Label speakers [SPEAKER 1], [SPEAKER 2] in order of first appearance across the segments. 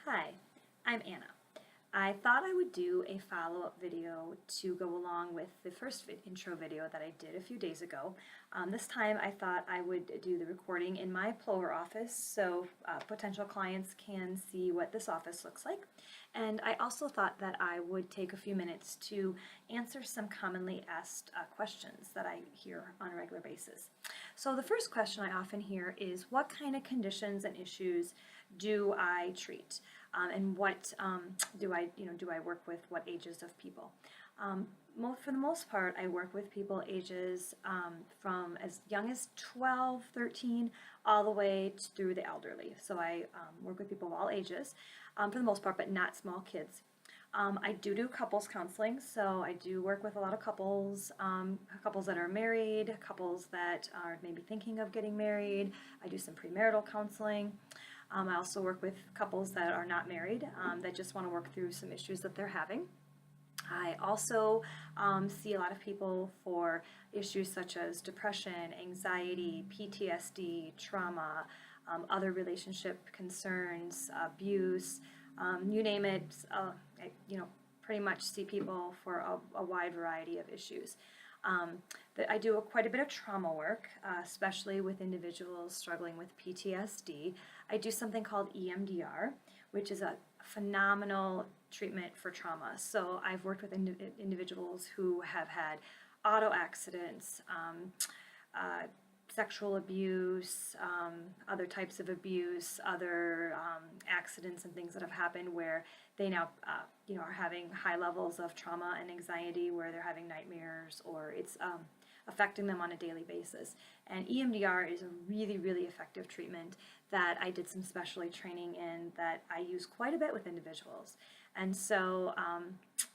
[SPEAKER 1] Hi, I'm Anna. I thought I would do a follow-up video to go along with the first intro video that I did a few days ago. This time I thought I would do the recording in my Plover office so potential clients can see what this office looks like. And I also thought that I would take a few minutes to answer some commonly asked questions that I hear on a regular basis. So the first question I often hear is, what kind of conditions and issues do I treat? And what do I work with, what ages of people? For the most part, I work with people ages from as young as 12, 13, all the way through the elderly. So I work with people of all ages for the most part, but not small kids. I do couples counseling, so I do work with a lot of couples, couples that are married, couples that are maybe thinking of getting married. I do some premarital counseling. I also work with couples that are not married that just want to work through some issues that they're having. I also see a lot of people for issues such as depression, anxiety, PTSD, trauma, other relationship concerns, abuse, you name it. Pretty much see people for a wide variety of issues. I do quite a bit of trauma work, especially with individuals struggling with PTSD. I do something called EMDR, which is a phenomenal treatment for trauma. So I've worked with individuals who have had auto accidents, sexual abuse, other types of abuse, other accidents and things that have happened where they now are having high levels of trauma and anxiety, where they're having nightmares or it's affecting them on a daily basis. And EMDR is a really, really effective treatment that I did some specialty training in that I use quite a bit with individuals. And so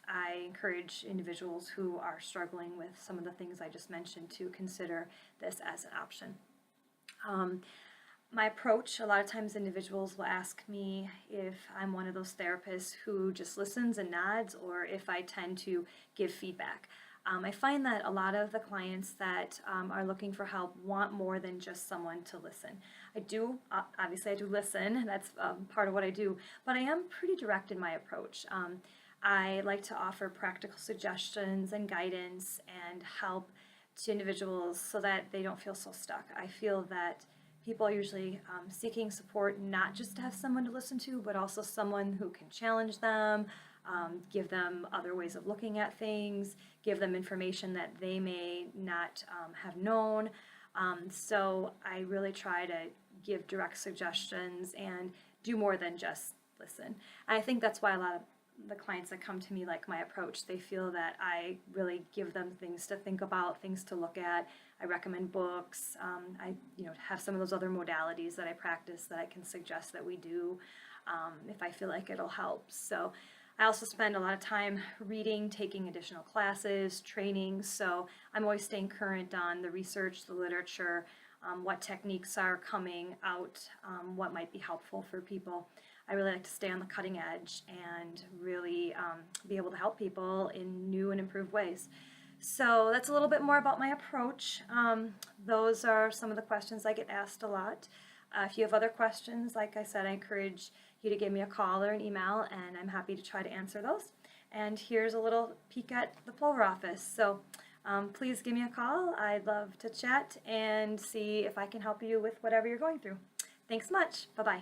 [SPEAKER 1] I encourage individuals who are struggling with some of the things I just mentioned to consider this as an option. My approach, a lot of times individuals will ask me if I'm one of those therapists who just listens and nods, or if I tend to give feedback. I find that a lot of the clients that are looking for help want more than just someone to listen. Obviously I do listen, that's part of what I do, but I am pretty direct in my approach. I like to offer practical suggestions and guidance and help to individuals so that they don't feel so stuck. I feel that people are usually seeking support not just to have someone to listen to, but also someone who can challenge them, give them other ways of looking at things, give them information that they may not have known. So I really try to give direct suggestions and do more than just listen. And I think that's why a lot of the clients that come to me like my approach, they feel that I really give them things to think about, things to look at. I recommend books. I have some of those other modalities that I practice that I can suggest that we do if I feel like it'll help. So I also spend a lot of time reading, taking additional classes, training, so I'm always staying current on the research, the literature, what techniques are coming out, what might be helpful for people. I really like to stay on the cutting edge and really be able to help people in new and improved ways. So that's a little bit more about my approach. Those are some of the questions I get asked a lot. If you have other questions, like I said, I encourage you to give me a call or an email, and I'm happy to try to answer those. And here's a little peek at the Plover office. So please give me a call. I'd love to chat and see if I can help you with whatever you're going through. Thanks much. Bye-bye.